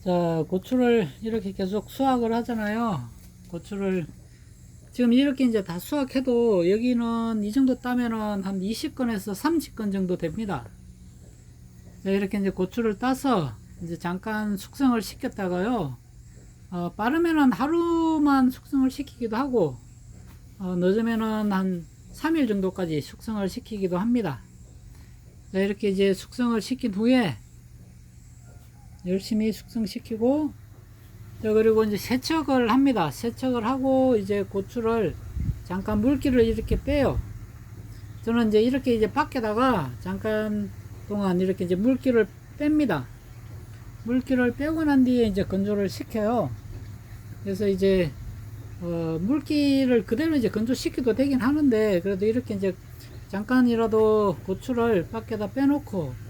자, 고추를 이렇게 계속 수확을 하잖아요. 고추를 지금 이렇게 이제 다 수확해도 여기는 이 정도 따면은 한 20건에서 30건 정도 됩니다. 자, 이렇게 이제 고추를 따서 이제 잠깐 숙성을 시켰다가요. 빠르면은 하루만 숙성을 시키기도 하고, 늦으면은 한 3일 정도까지 숙성을 시키기도 합니다. 자, 이렇게 이제 숙성을 시킨 후에 열심히 숙성시키고, 자, 그리고 이제 세척을 합니다. 세척을 하고 이제 고추를 잠깐 물기를 이렇게 빼요. 저는 이제 이렇게 이제 밖에다가 잠깐 동안 이렇게 이제 물기를 뺍니다. 물기를 빼고 난 뒤에 이제 건조를 시켜요. 그래서 이제 물기를 그대로 이제 건조시켜도 되긴 하는데, 그래도 이렇게 이제 잠깐이라도 고추를 밖에다 빼놓고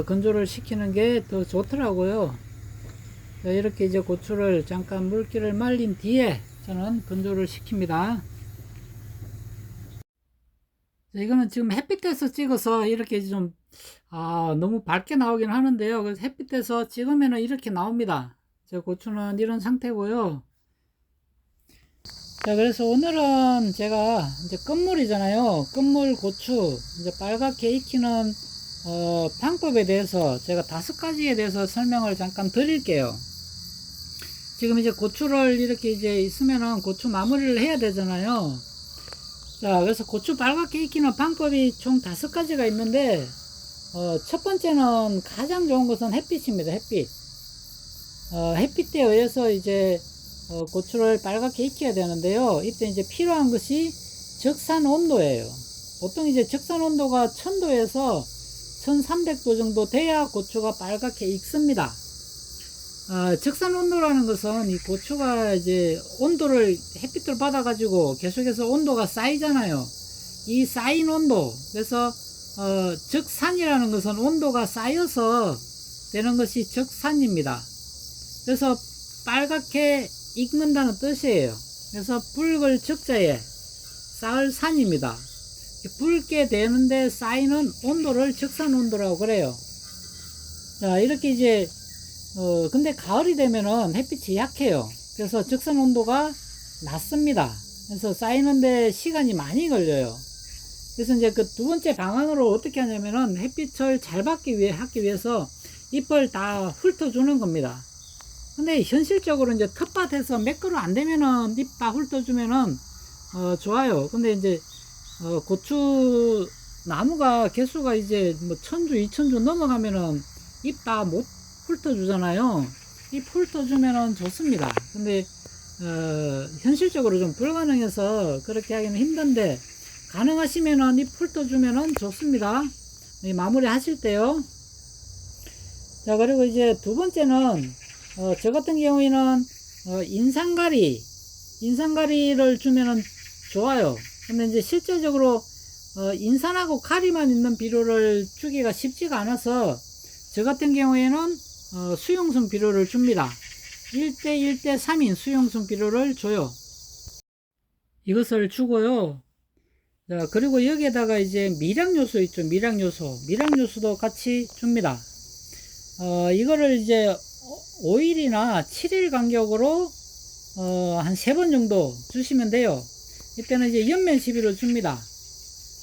건조를 시키는 게 더 좋더라고요. 자, 이렇게 이제 고추를 잠깐 물기를 말린 뒤에 저는 건조를 시킵니다. 자, 이거는 지금 햇빛에서 찍어서 이렇게 좀 너무 밝게 나오긴 하는데요. 그래서 햇빛에서 찍으면 이렇게 나옵니다. 제 고추는 이런 상태고요. 자, 그래서 오늘은 제가 이제 끝물이잖아요. 끝물 고추 이제 빨갛게 익히는 방법에 대해서 제가 5가지에 대해서 설명을 잠깐 드릴게요. 지금 이제 고추를 이렇게 이제 있으면은 고추 마무리를 해야 되잖아요. 자, 그래서 고추 빨갛게 익히는 방법이 총 5가지가 있는데, 첫 번째는 가장 좋은 것은 햇빛입니다. 햇빛. 햇빛에 의해서 이제 고추를 빨갛게 익혀야 되는데요. 이때 이제 필요한 것이 적산 온도예요. 보통 이제 적산 온도가 1000도에서 1300도 정도 돼야 고추가 빨갛게 익습니다. 적산 온도라는 것은 이 고추가 이제 온도를 햇빛을 받아 가지고 계속해서 온도가 쌓이잖아요. 이 쌓인 온도, 그래서 적산이라는 것은 온도가 쌓여서 되는 것이 적산입니다. 그래서 빨갛게 익는다는 뜻이에요. 그래서 붉을 적자에 쌓을 산입니다. 붉게 되는데 쌓이는 온도를 적산 온도라고 그래요. 자, 이렇게 이제 근데 가을이 되면은 햇빛이 약해요. 그래서 적산 온도가 낮습니다. 그래서 쌓이는데 시간이 많이 걸려요. 그래서 이제 그 두 번째 방안으로 어떻게 하냐면은 햇빛을 잘 받기 위해서 잎을 다 훑어주는 겁니다. 근데 현실적으로 이제 텃밭에서 매끄러 안 되면은 잎 다 훑어주면은 좋아요. 근데 이제 고추 나무가 개수가 이제 뭐 1000주 2000주 넘어가면은 잎 다 못 훑어주잖아요. 잎 훑어주면은 좋습니다. 근데 현실적으로 좀 불가능해서 그렇게 하기는 힘든데, 가능하시면은 잎 훑어주면은 좋습니다. 마무리 하실 때요. 자, 그리고 이제 두 번째는 저 같은 경우에는 인산가리를 주면은 좋아요. 근데 이제 실제적으로 인산하고 가리만 있는 비료를 주기가 쉽지가 않아서 저 같은 경우에는 수용성 비료를 줍니다. 1대 1대 3인 수용성 비료를 줘요. 이것을 주고요. 자, 그리고 여기에다가 이제 미량요소 있죠. 미량요소도 같이 줍니다. 이거를 이제 5일이나 7일 간격으로 한 3번 정도 주시면 돼요. 이때는 이제 연면 시비를 줍니다.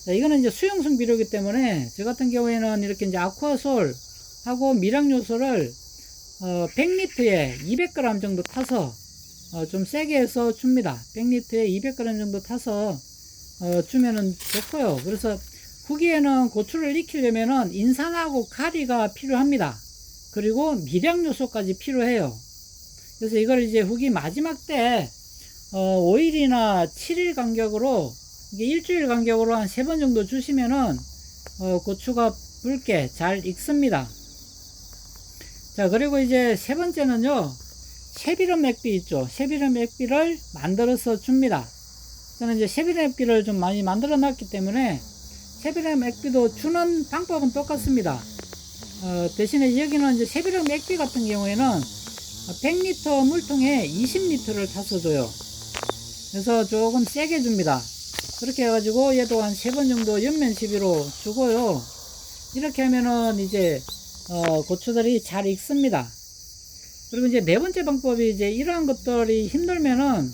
자, 이거는 이제 수용성 비료이기 때문에 저 같은 경우에는 이렇게 이제 아쿠아솔 하고 미량요소를 100리터에 200g 정도 타서 좀 세게 해서 줍니다. 100리터에 200g 정도 타서 주면은 좋고요. 그래서 후기에는 고추를 익히려면은 인산하고 가리가 필요합니다. 그리고 미량요소까지 필요해요. 그래서 이걸 이제 후기 마지막 때 5일이나 7일 간격으로, 이게 일주일 간격으로 한 3번 정도 주시면은 고추가 붉게 잘 익습니다. 자, 그리고 이제 세 번째는요, 새비름 액비 있죠. 새비름 액비를 만들어서 줍니다. 저는 이제 새비름 액비를 좀 많이 만들어 놨기 때문에 새비름 액비도 주는 방법은 똑같습니다. 대신에 여기는 이제 새비름 액비 같은 경우에는 100리터 물통에 20리터를 타서 줘요. 그래서 조금 세게 줍니다. 그렇게 해가지고 얘도 한 3번 정도 연면 시비로 주고요. 이렇게 하면은 이제 고추들이 잘 익습니다. 그리고 이제 네 번째 방법이 이제 이러한 것들이 힘들면은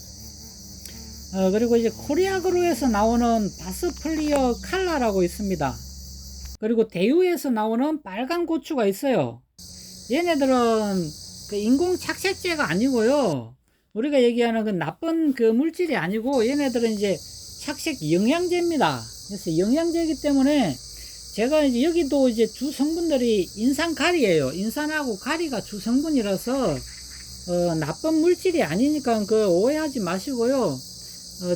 그리고 이제 코리아그로에서 나오는 바스플리어 칼라라고 있습니다. 그리고 대우에서 나오는 빨간 고추가 있어요. 얘네들은 그 인공 착색제가 아니고요. 우리가 얘기하는 그 나쁜 그 물질이 아니고 얘네들은 이제 착색 영양제입니다. 그래서 영양제이기 때문에 제가 이제 여기도 이제 주 성분들이 인산가리예요. 인산하고 가리가 주 성분이라서 나쁜 물질이 아니니까 그 오해하지 마시고요.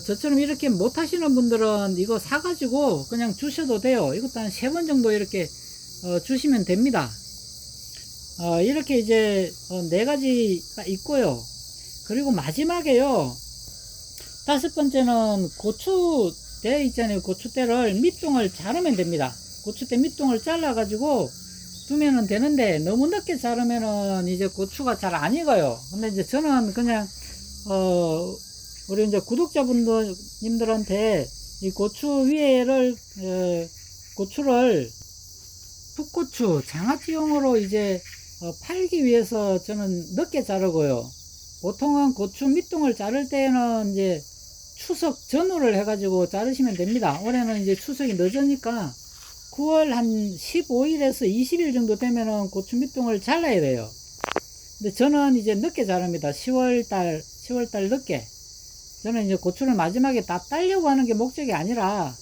저처럼 이렇게 못 하시는 분들은 이거 사가지고 그냥 주셔도 돼요. 이것도 한 3번 정도 이렇게 주시면 됩니다. 이렇게 이제 4가지가 있고요. 그리고 마지막에요, 5번째는 고추대 있잖아요. 고추대를 밑둥을 자르면 됩니다. 고추대 밑둥을 잘라 가지고 두면은 되는데, 너무 늦게 자르면은 이제 고추가 잘 안 익어요. 근데 이제 저는 그냥 우리 이제 구독자분들님들한테 이 고추 위에를 고추를 풋고추 장아찌용으로 이제 팔기 위해서 저는 늦게 자르고요. 보통은 고추 밑둥을 자를 때는 이제 추석 전후를 해가지고 자르시면 됩니다. 올해는 이제 추석이 늦으니까 9월 한 15일에서 20일 정도 되면은 고추 밑둥을 잘라야 돼요. 근데 저는 이제 늦게 자릅니다. 10월달 늦게. 저는 이제 고추를 마지막에 다 따려고 하는 게 목적이 아니라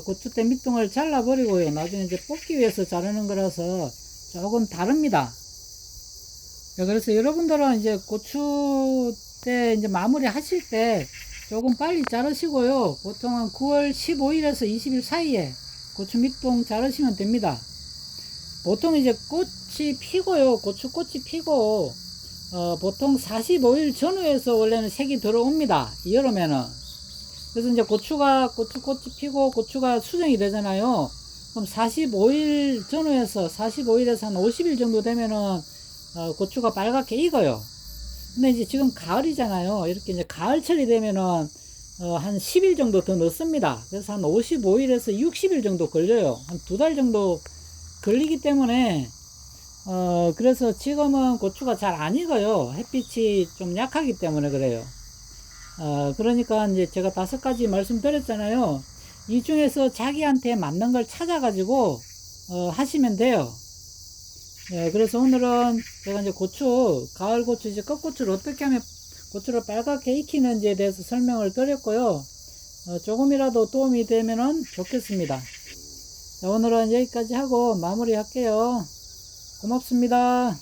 고추대 밑둥을 잘라버리고요. 나중에 이제 뽑기 위해서 자르는 거라서 조금 다릅니다. 그래서 여러분들은 이제 고추대 이제 마무리 하실 때 조금 빨리 자르시고요. 보통 한 9월 15일에서 20일 사이에 고추 밑둥 자르시면 됩니다. 보통 이제 꽃이 피고요. 고추꽃이 피고 보통 45일 전후에서 원래는 색이 들어옵니다. 여름에는. 그래서 이제 고추꽃이 피고 고추가 수정이 되잖아요. 그럼 45일 전후에서 45일에서 한 50일 정도 되면은 고추가 빨갛게 익어요. 근데 이제 지금 가을이잖아요. 이렇게 이제 가을철이 되면은 한 10일 정도 더 넣습니다. 그래서 한 55일에서 60일 정도 걸려요. 한 2달 정도 걸리기 때문에 그래서 지금은 고추가 잘 안 익어요. 햇빛이 좀 약하기 때문에 그래요. 그러니까 이제 제가 5가지 말씀드렸잖아요. 이 중에서 자기한테 맞는 걸 찾아가지고 하시면 돼요. 그래서 오늘은 제가 이제 가을 고추 이제 끝고추를 어떻게 하면 고추를 빨갛게 익히는지에 대해서 설명을 드렸고요. 조금이라도 도움이 되면은 좋겠습니다. 자, 오늘은 여기까지 하고 마무리 할게요. 고맙습니다.